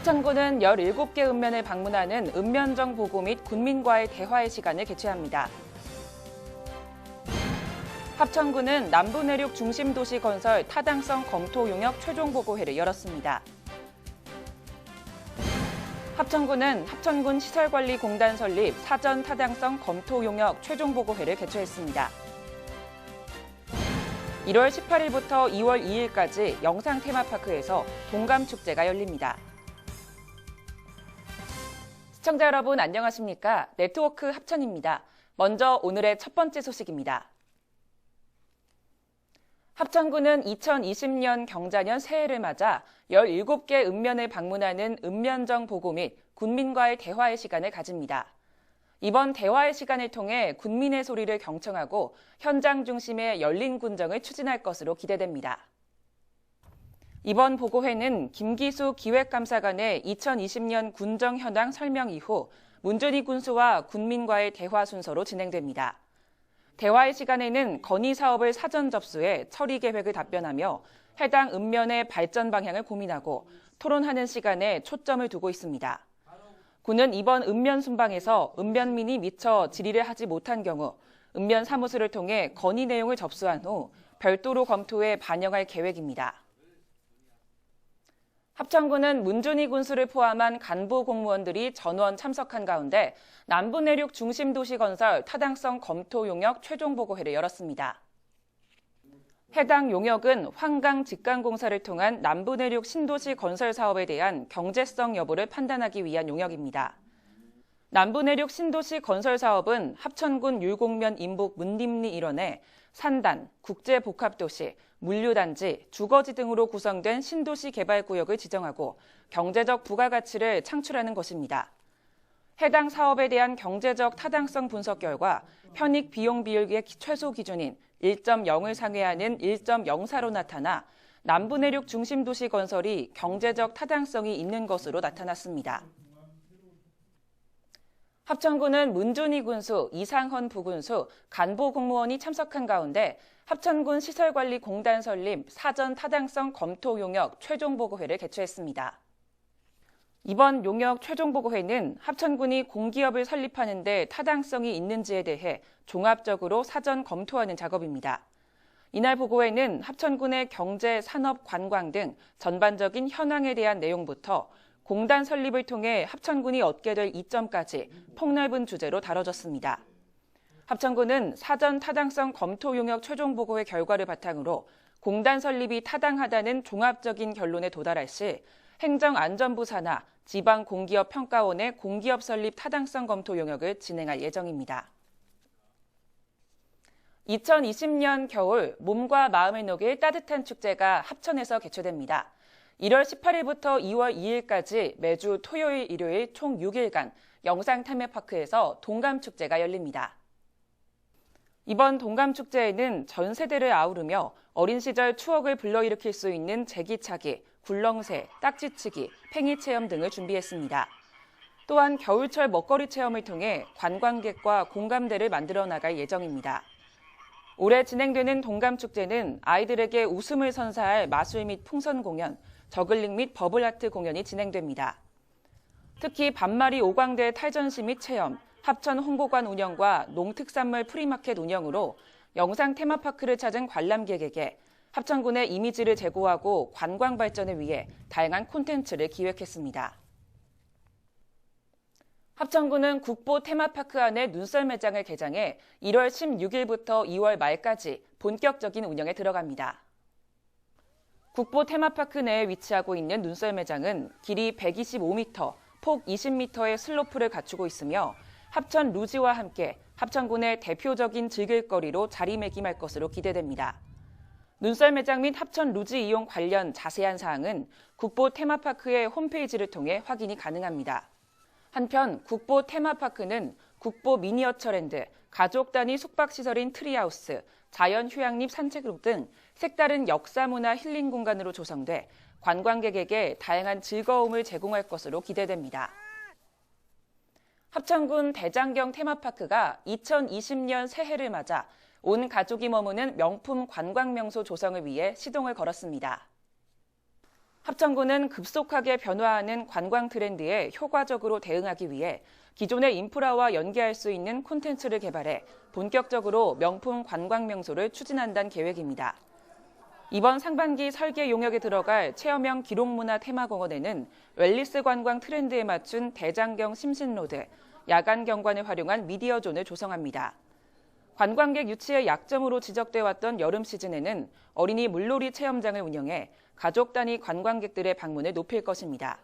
합천군은 17개 읍면을 방문하는 읍면정 보고 및 군민과의 대화의 시간을 개최합니다. 합천군은 남부내륙 중심도시 건설 타당성 검토 용역 최종 보고회를 열었습니다. 합천군은 합천군 시설관리공단 설립 사전 타당성 검토 용역 최종 보고회를 개최했습니다. 1월 18일부터 2월 2일까지 영상 테마파크에서 동감축제가 열립니다. 시청자 여러분 안녕하십니까? 네트워크 합천입니다. 먼저 오늘의 첫 번째 소식입니다. 합천군은 2020년 경자년 새해를 맞아 17개 읍면을 방문하는 읍면정 보고 및 군민과의 대화의 시간을 가집니다. 이번 대화의 시간을 통해 군민의 소리를 경청하고 현장 중심의 열린 군정을 추진할 것으로 기대됩니다. 이번 보고회는 김기수 기획감사관의 2020년 군정 현황 설명 이후 문준희 군수와 군민과의 대화 순서로 진행됩니다. 대화의 시간에는 건의 사업을 사전 접수해 처리 계획을 답변하며 해당 읍면의 발전 방향을 고민하고 토론하는 시간에 초점을 두고 있습니다. 군은 이번 읍면 순방에서 읍면민이 미처 질의를 하지 못한 경우 읍면 사무소를 통해 건의 내용을 접수한 후 별도로 검토해 반영할 계획입니다. 합천군은 문준희 군수를 포함한 간부 공무원들이 전원 참석한 가운데 남부내륙 중심도시 건설 타당성 검토 용역 최종 보고회를 열었습니다. 해당 용역은 환강 직강공사를 통한 남부내륙 신도시 건설 사업에 대한 경제성 여부를 판단하기 위한 용역입니다. 남부내륙 신도시 건설 사업은 합천군 율곡면 인북 문림리 일원에 산단, 국제복합도시, 물류단지, 주거지 등으로 구성된 신도시 개발구역을 지정하고 경제적 부가가치를 창출하는 것입니다. 해당 사업에 대한 경제적 타당성 분석 결과 편익 비용 비율의 최소 기준인 1.0을 상회하는 1.04로 나타나 남부내륙 중심도시 건설이 경제적 타당성이 있는 것으로 나타났습니다. 합천군은 문준희 군수, 이상헌 부군수, 간부 공무원이 참석한 가운데 합천군 시설관리공단 설립 사전 타당성 검토 용역 최종 보고회를 개최했습니다. 이번 용역 최종 보고회는 합천군이 공기업을 설립하는 데 타당성이 있는지에 대해 종합적으로 사전 검토하는 작업입니다. 이날 보고회는 합천군의 경제, 산업, 관광 등 전반적인 현황에 대한 내용부터 공단 설립을 통해 합천군이 얻게 될 이점까지 폭넓은 주제로 다뤄졌습니다. 합천군은 사전 타당성 검토 용역 최종 보고회 결과를 바탕으로 공단 설립이 타당하다는 종합적인 결론에 도달할 시 행정안전부 산하 지방공기업평가원의 공기업 설립 타당성 검토 용역을 진행할 예정입니다. 2020년 겨울 몸과 마음을 녹일 따뜻한 축제가 합천에서 개최됩니다. 1월 18일부터 2월 2일까지 매주 토요일, 일요일 총 6일간 영상 테마파크에서 동감축제가 열립니다. 이번 동감축제에는 전 세대를 아우르며 어린 시절 추억을 불러일으킬 수 있는 제기차기, 굴렁쇠, 딱지치기, 팽이 체험 등을 준비했습니다. 또한 겨울철 먹거리 체험을 통해 관광객과 공감대를 만들어 나갈 예정입니다. 올해 진행되는 동감축제는 아이들에게 웃음을 선사할 마술 및 풍선 공연, 저글링 및 버블아트 공연이 진행됩니다. 특히 반마리 오광대 탈전시 및 체험, 합천 홍보관 운영과 농특산물 프리마켓 운영으로 영상 테마파크를 찾은 관람객에게 합천군의 이미지를 제고하고 관광 발전을 위해 다양한 콘텐츠를 기획했습니다. 합천군은 국보 테마파크 안에 눈썰 매장을 개장해 1월 16일부터 2월 말까지 본격적인 운영에 들어갑니다. 국보 테마파크 내에 위치하고 있는 눈썰 매장은 길이 125m, 폭 20m의 슬로프를 갖추고 있으며 합천 루지와 함께 합천군의 대표적인 즐길거리로 자리매김할 것으로 기대됩니다. 눈썰 매장 및 합천 루지 이용 관련 자세한 사항은 국보 테마파크의 홈페이지를 통해 확인이 가능합니다. 한편 국보 테마파크는 국보 미니어처랜드, 가족 단위 숙박시설인 트리하우스, 자연휴양림 산책로 등 색다른 역사문화 힐링 공간으로 조성돼 관광객에게 다양한 즐거움을 제공할 것으로 기대됩니다. 합천군 대장경 테마파크가 2020년 새해를 맞아 온 가족이 머무는 명품 관광명소 조성을 위해 시동을 걸었습니다. 합천군은 급속하게 변화하는 관광 트렌드에 효과적으로 대응하기 위해 기존의 인프라와 연계할 수 있는 콘텐츠를 개발해 본격적으로 명품 관광 명소를 추진한다는 계획입니다. 이번 상반기 설계 용역에 들어갈 체험형 기록문화 테마공원에는 웰니스 관광 트렌드에 맞춘 대장경 심신로드, 야간 경관을 활용한 미디어존을 조성합니다. 관광객 유치의 약점으로 지적돼 왔던 여름 시즌에는 어린이 물놀이 체험장을 운영해 가족 단위 관광객들의 방문을 높일 것입니다.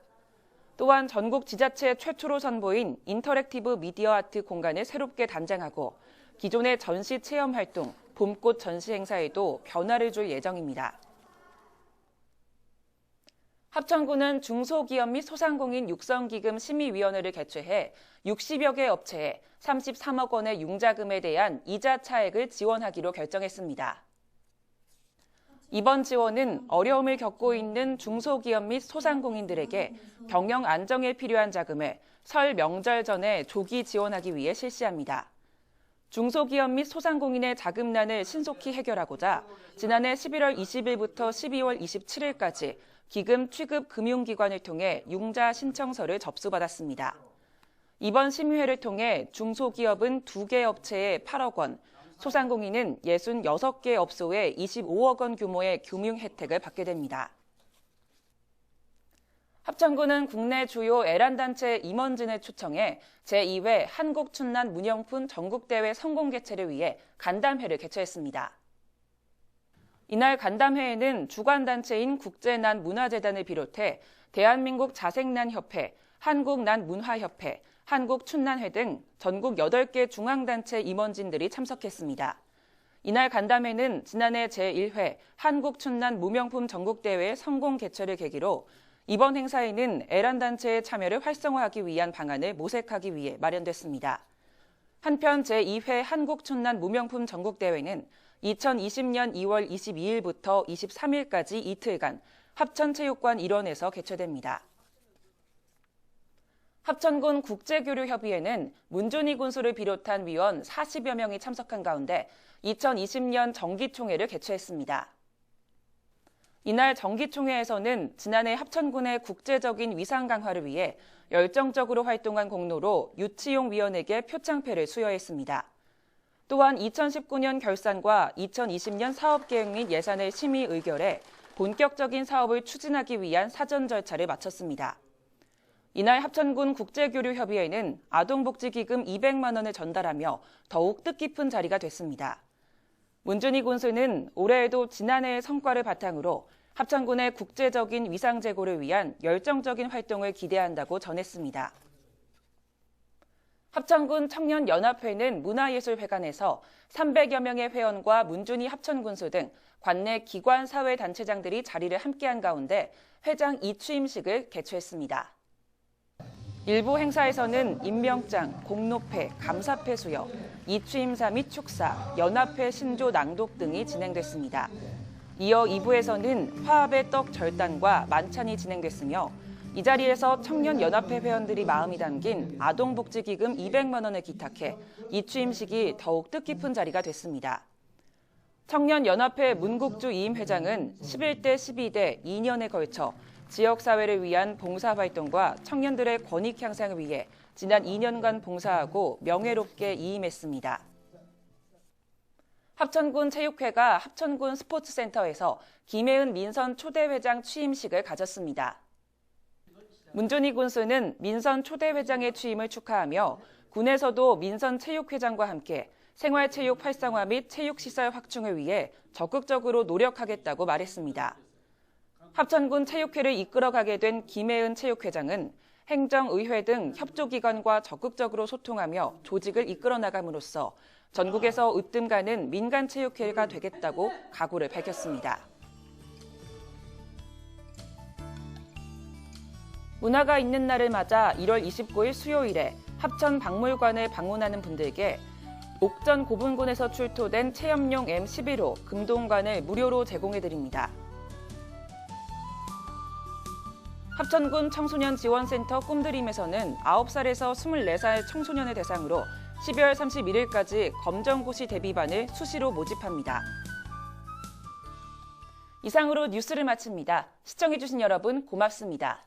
또한 전국 지자체 최초로 선보인 인터랙티브 미디어 아트 공간을 새롭게 단장하고 기존의 전시 체험 활동, 봄꽃 전시 행사에도 변화를 줄 예정입니다. 합천군은 중소기업 및 소상공인 육성기금 심의위원회를 개최해 60여 개 업체에 33억 원의 융자금에 대한 이자 차액을 지원하기로 결정했습니다. 이번 지원은 어려움을 겪고 있는 중소기업 및 소상공인들에게 경영 안정에 필요한 자금을 설 명절 전에 조기 지원하기 위해 실시합니다. 중소기업 및 소상공인의 자금난을 신속히 해결하고자 지난해 11월 20일부터 12월 27일까지 기금 취급 금융기관을 통해 융자 신청서를 접수받았습니다. 이번 심의회를 통해 중소기업은 2개 업체에 8억 원, 소상공인은 66개 업소에 25억 원 규모의 금융 혜택을 받게 됩니다. 합천군은 국내 주요 애란단체 임원진을 초청해 제2회 한국춘난 문형품 전국대회 성공 개최를 위해 간담회를 개최했습니다. 이날 간담회에는 주관단체인 국제난문화재단을 비롯해 대한민국 자생난협회, 한국난문화협회, 한국춘난회 등 전국 8개 중앙단체 임원진들이 참석했습니다. 이날 간담회는 지난해 제1회 한국춘난 무명품 전국대회 성공 개최를 계기로 이번 행사에는 애란단체의 참여를 활성화하기 위한 방안을 모색하기 위해 마련됐습니다. 한편 제2회 한국춘난 무명품 전국대회는 2020년 2월 22일부터 23일까지 이틀간 합천체육관 일원에서 개최됩니다. 합천군 국제교류협의회는 문준희 군수를 비롯한 위원 40여 명이 참석한 가운데 2020년 정기총회를 개최했습니다. 이날 정기총회에서는 지난해 합천군의 국제적인 위상 강화를 위해 열정적으로 활동한 공로로 유치용 위원에게 표창패를 수여했습니다. 또한 2019년 결산과 2020년 사업계획 및 예산을 심의 의결해 본격적인 사업을 추진하기 위한 사전 절차를 마쳤습니다. 이날 합천군 국제교류협의회는 아동복지기금 200만 원을 전달하며 더욱 뜻깊은 자리가 됐습니다. 문준희 군수는 올해에도 지난해의 성과를 바탕으로 합천군의 국제적인 위상 제고를 위한 열정적인 활동을 기대한다고 전했습니다. 합천군 청년연합회는 문화예술회관에서 300여 명의 회원과 문준희 합천군수 등 관내 기관 사회단체장들이 자리를 함께한 가운데 회장 이취임식을 개최했습니다. 일부 행사에서는 임명장, 공로패, 감사패 수여, 이취임사 및 축사, 연합회 신조 낭독 등이 진행됐습니다. 이어 2부에서는 화합의 떡 절단과 만찬이 진행됐으며 이 자리에서 청년연합회 회원들이 마음이 담긴 아동복지기금 200만 원을 기탁해 이취임식이 더욱 뜻깊은 자리가 됐습니다. 청년연합회 문국주 이임 회장은 11대 12대 2년에 걸쳐 지역사회를 위한 봉사활동과 청년들의 권익 향상을 위해 지난 2년간 봉사하고 명예롭게 이임했습니다. 합천군 체육회가 합천군 스포츠센터에서 김혜은 민선 초대회장 취임식을 가졌습니다. 문준희 군수는 민선 초대회장의 취임을 축하하며 군에서도 민선 체육회장과 함께 생활체육 활성화 및 체육시설 확충을 위해 적극적으로 노력하겠다고 말했습니다. 합천군 체육회를 이끌어가게 된 김혜은 체육회장은 행정의회 등 협조기관과 적극적으로 소통하며 조직을 이끌어 나감으로써 전국에서 으뜸 가는 민간체육회가 되겠다고 각오를 밝혔습니다. 문화가 있는 날을 맞아 1월 29일 수요일에 합천박물관을 방문하는 분들께 옥전 고분군에서 출토된 체험용 M11호 금동관을 무료로 제공해드립니다. 합천군 청소년지원센터 꿈드림에서는 9살에서 24살 청소년을 대상으로 12월 31일까지 검정고시 대비반을 수시로 모집합니다. 이상으로 뉴스를 마칩니다. 시청해주신 여러분 고맙습니다.